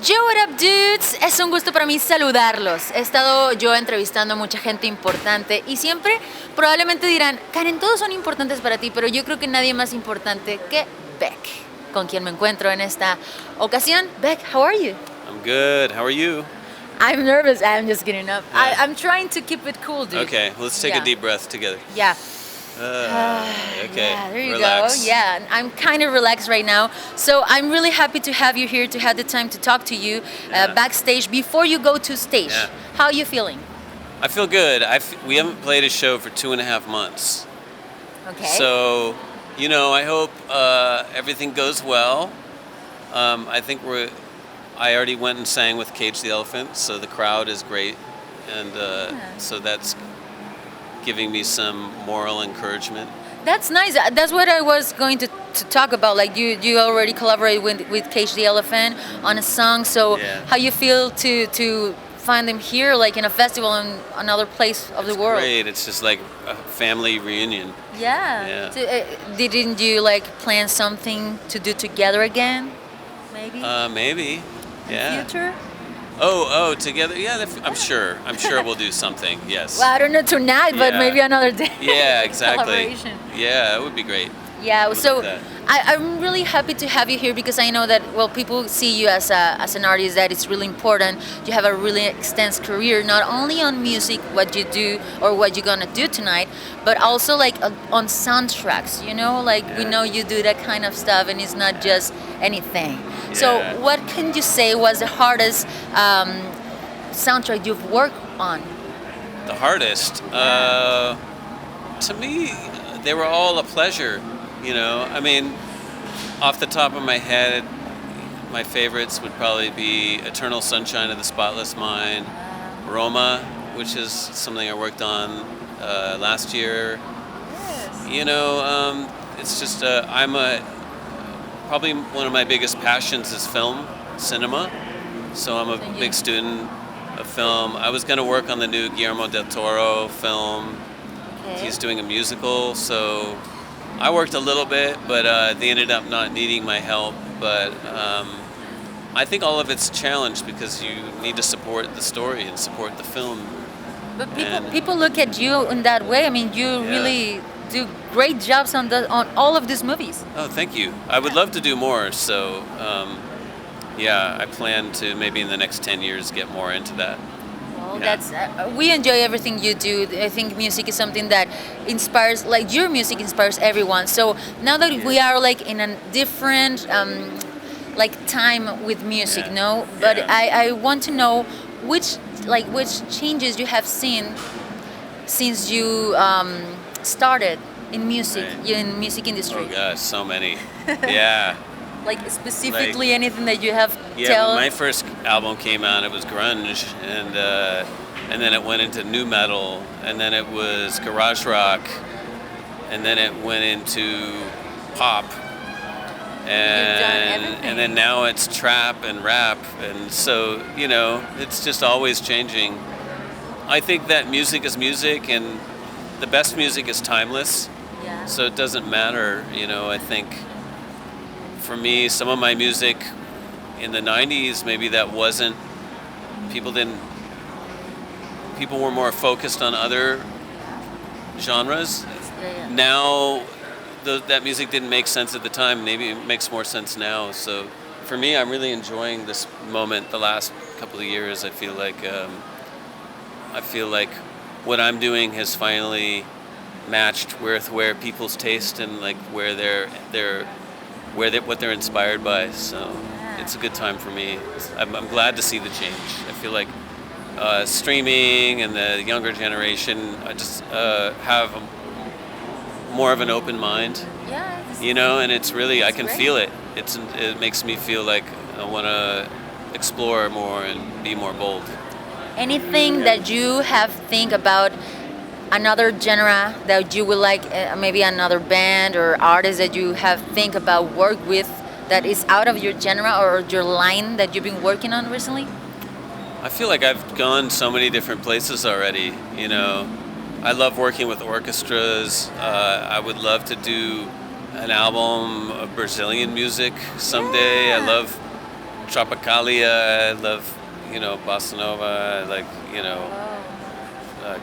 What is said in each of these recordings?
Yo, what up, dudes? Es un gusto para mí saludarlos. He estado yo entrevistando a mucha gente importante y siempre probablemente dirán, Karen, todos son importantes para ti, pero yo creo que nadie más importante que Beck, con quien me encuentro en esta ocasión. Beck, how are you? I'm good. How are you? I'm nervous. I'm just getting up. Yeah. I'm trying to keep it cool, dude. Okay, let's take Yeah. a deep breath together. Yeah. Okay. Yeah, there you Relax. go. Yeah, I'm kind of relaxed right now. So I'm really happy to have you here, to have the time to talk to you Yeah. backstage before you go to stage. Yeah. How are you feeling? I feel good. We haven't played a show for 2.5 months. Okay. So, I hope everything goes well. I think I already went and sang with Cage the Elephant, so the crowd is great. And so that's giving me some moral encouragement. That's nice. That's what I was going to talk about. Like you already collaborate with Cage the Elephant on a song. So Yeah. how you feel to find them here, like in a festival in another place of the world? Great. It's just like a family reunion. Yeah. Yeah. So, didn't you like plan something to do together again? Maybe. Maybe. Yeah. Future. Oh, together. Yeah, I'm sure. I'm sure we'll do something. Yes. Well, I don't know tonight, but Yeah. maybe another day. Yeah, exactly. Collaboration. Yeah, it would be great. Yeah, Would so love that. I'm really happy to have you here because I know that, well, people see you as an artist, that it's really important. You have a really extensive career, not only on music, what you do or what you're gonna do tonight, but also like on soundtracks, like we Yeah. know you do that kind of stuff and it's not just anything. So Yeah. what can you say was the hardest soundtrack you've worked on? The hardest. To me, they were all a pleasure. I mean, off the top of my head, my favorites would probably be Eternal Sunshine of the Spotless Mind, Roma, which is something I worked on last year. It's just probably one of my biggest passions is film, cinema. So I'm a Thank you. big student of film. I was going to work on the new Guillermo del Toro film. Okay. He's doing a musical, so I worked a little bit, but they ended up not needing my help. But I think all of it's a challenge because you need to support the story and support the film. But And- people look at you in that way. I mean, you Yeah. really do great jobs on all of these movies. Oh, thank you. I would love to do more. So, I plan to maybe in the next 10 years get more into that. Well, Yeah. that's we enjoy everything you do. I think music is something that inspires. Like your music inspires everyone. So now that we are like in a different like time with music, Yeah. no. But Yeah. I want to know which changes you have seen since you started in music, Right. in music industry. Oh gosh, so many. Yeah. Like specifically anything that you have Yeah, tell. when my first album came out, it was grunge, and then it went into nu metal, and then it was garage rock, and then it went into pop, everything. and then now it's trap and rap, and so it's just always changing. I think that music is music, and the best music is timeless, Yeah. so it doesn't matter. I think for me, some of my music in the 90s, maybe that wasn't, people were more focused on other genres. Yeah. Now, that music didn't make sense at the time. Maybe it makes more sense now. So for me, I'm really enjoying this moment the last couple of years. I feel like what I'm doing has finally matched with where people's taste and like where what they're inspired by. So it's a good time for me. I'm glad to see the change. I feel like streaming and the younger generation, I just have more of an open mind, Yeah. and it's really, I can great. feel it. It makes me feel like I want to explore more and be more bold. Anything that you have think about another genre that you would like, maybe another band or artist that you have think about work with that is out of your genre or your line that you've been working on recently? I feel like I've gone so many different places already. I love working with orchestras. I would love to do an album of Brazilian music someday. Yeah. I love Tropicalia. I love, bossa nova. I like,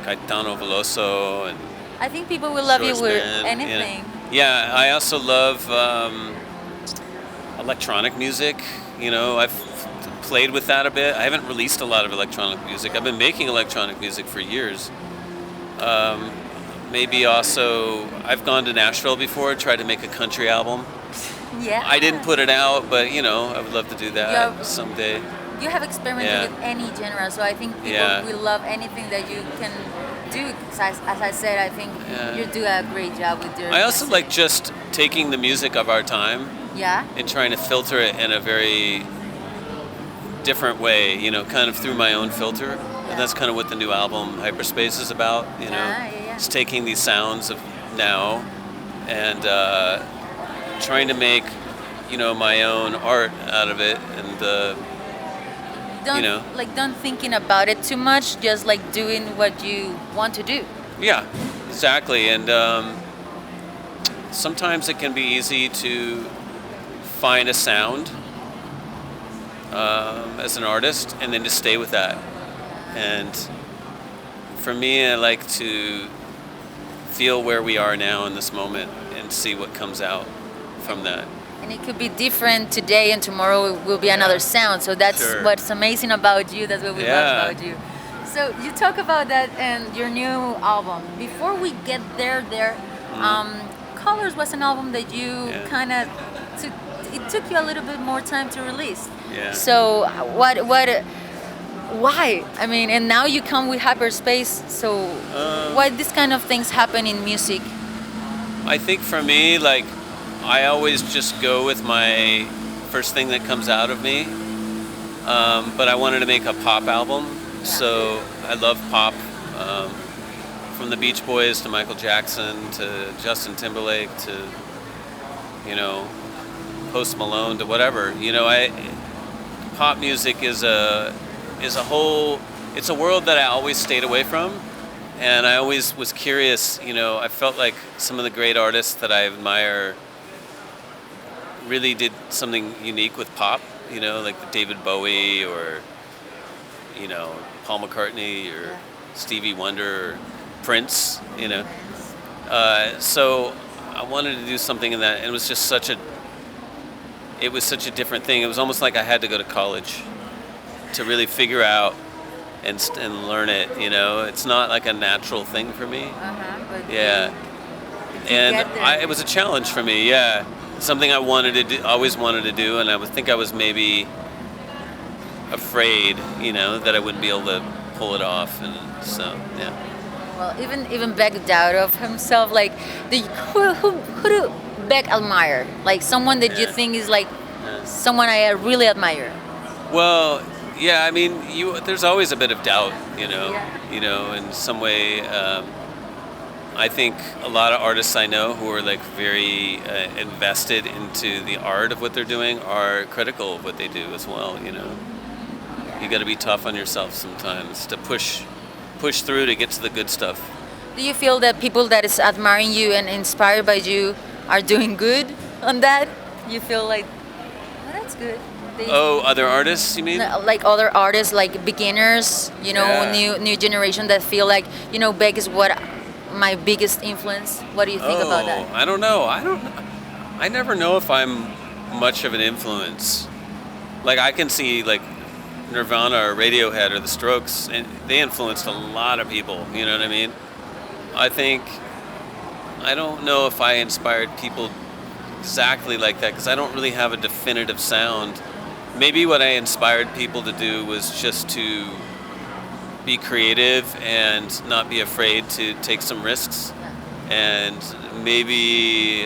Caetano Veloso and I think people will love you with Schwarzman, anything. Yeah, I also love electronic music. I've played with that a bit. I haven't released a lot of electronic music. I've been making electronic music for years. Maybe also, I've gone to Nashville before, tried to make a country album. Yeah. I didn't put it out, but I would love to do that Yeah. someday. You have experimented with any genre, so I think people will love anything that you can do. As I said, I think you do a great job with your. I also message. like just taking the music of our time Yeah. and trying to filter it in a very different way, kind of through my own filter. And that's kind of what the new album Hyperspace is about, Yeah. It's taking these sounds of now and trying to make, my own art out of it. And, don't thinking about it too much, just like doing what you want to do. yeah, exactly. And sometimes it can be easy to find a sound as an artist and then just stay with that. And for me, I like to feel where we are now in this moment and see what comes out from that. And it could be different today, and tomorrow it will be another sound. So that's Sure. what's amazing about you. That's what we love about you. So you talk about that and your new album. Before we get there, Colors was an album that you kind of took. It took you a little bit more time to release. Yeah. So why? I mean, and now you come with Hyperspace. So why this kind of things happen in music? I think for me, like, I always just go with my first thing that comes out of me. But I wanted to make a pop album. So I love pop. From the Beach Boys to Michael Jackson to Justin Timberlake to, Post Malone to whatever. Pop music is a whole. It's a world that I always stayed away from, and I always was curious. I felt like some of the great artists that I admire really did something unique with pop. Like the David Bowie or Paul McCartney or Stevie Wonder or Prince. So I wanted to do something in that, and it was just such a different thing. It was almost like I had to go to college to really figure out and learn it. It's not like a natural thing for me. Yeah, and it was a challenge for me. Yeah, something I wanted to do, always wanted to do, and I would think I was maybe afraid, that I wouldn't be able to pull it off, and so yeah. Well, even Beck doubt of himself. Like, who do Beck admire? Like someone that you think is like someone I really admire. Well, yeah. I mean, there's always a bit of doubt, in some way. I think a lot of artists I know who are like very invested into the art of what they're doing are critical of what they do as well. You got to be tough on yourself sometimes to push through to get to the good stuff. Do you feel that people that is admiring you and inspired by you are doing good on that? You feel like, oh, that's good. Other artists, you mean? Like other artists, like beginners, new generation that feel like, Beck is what my biggest influence. What do you think about that? I don't know. I never know if I'm much of an influence. Like I can see like Nirvana or Radiohead or The Strokes, and they influenced a lot of people. You know what I mean? I don't know if I inspired people exactly like that because I don't really have a definitive sound. Maybe what I inspired people to do was just to be creative and not be afraid to take some risks, and maybe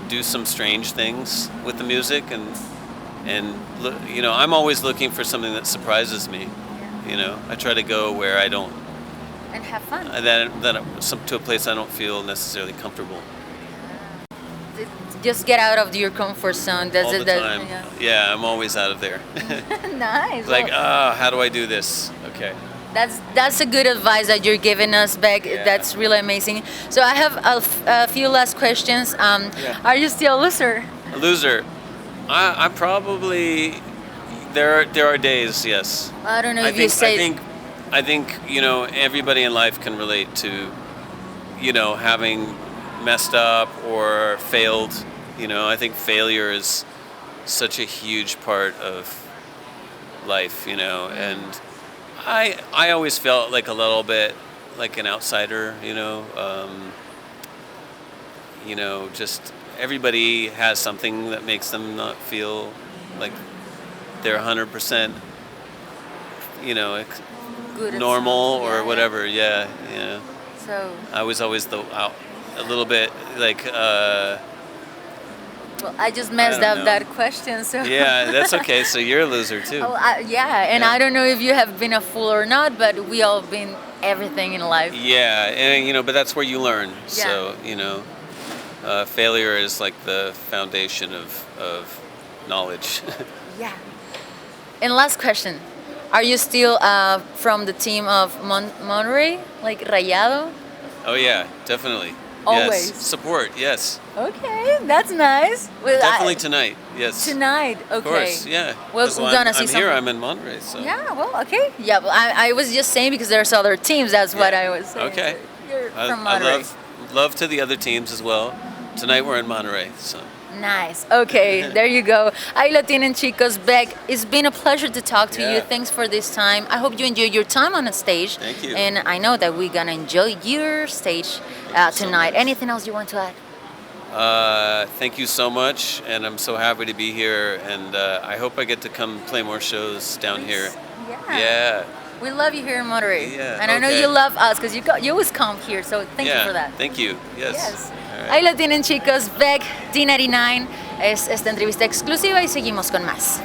do some strange things with the music, and I'm always looking for something that surprises me. I try to go where I don't, and have fun. To a place I don't feel necessarily comfortable. Just get out of your comfort zone. All the time. Yeah, I'm always out of there. Nice. Like, how do I do this? Okay. That's a good advice that you're giving us, Beck. Yeah. That's really amazing. So I have a few last questions. Are you still a loser? A loser. I'm probably there are days, yes. I don't know I if you think say. I think everybody in life can relate to having messed up or failed. I think failure is such a huge part of life, and I always felt like a little bit like an outsider, just everybody has something that makes them not feel like they're 100%, Good at normal something. or Yeah, whatever. Yeah, So, I was always a little bit like, well, I just I messed don't up know. that question. So. Yeah, that's okay. So you're a loser too. Oh, yeah, and Yeah. I don't know if you have been a fool or not, but we all been everything in life. Yeah, and but that's where you learn. Yeah. So failure is like the foundation of knowledge. Yeah. And last question. Are you still from the team of Monterrey, like Rayado? Oh yeah, definitely. Always. Yes. Support. Yes. Okay, that's nice. Well, Definitely tonight. Yes. tonight. Okay. Of course. Yeah. Well, 'Cause we're gonna see I'm here. something. I'm in Monterey. So. Yeah, well, okay. Yeah, well, I was just saying because there's other teams. That's what I was saying. Okay. So you're from I Monterey. love to the other teams as well. Tonight we're in Monterey. So. Nice. Okay, there you go. Ay, Latino chicos, Beck, it's been a pleasure to talk to you. Yeah. Thanks for this time. I hope you enjoyed your time on the stage. Thank you. And I know that we're gonna enjoy your stage you so tonight. much. Anything else you want to add? Thank you so much, and I'm so happy to be here. And I hope I get to come play more shows down here. Yeah. Yeah. We love you here in Monterrey. Yeah, And I know okay. you love us because you always come here. So thank you for that. Thank you. Yes. Yes. All right. Ahí lo tienen chicos, Beck, D99, es esta entrevista exclusiva y seguimos con más.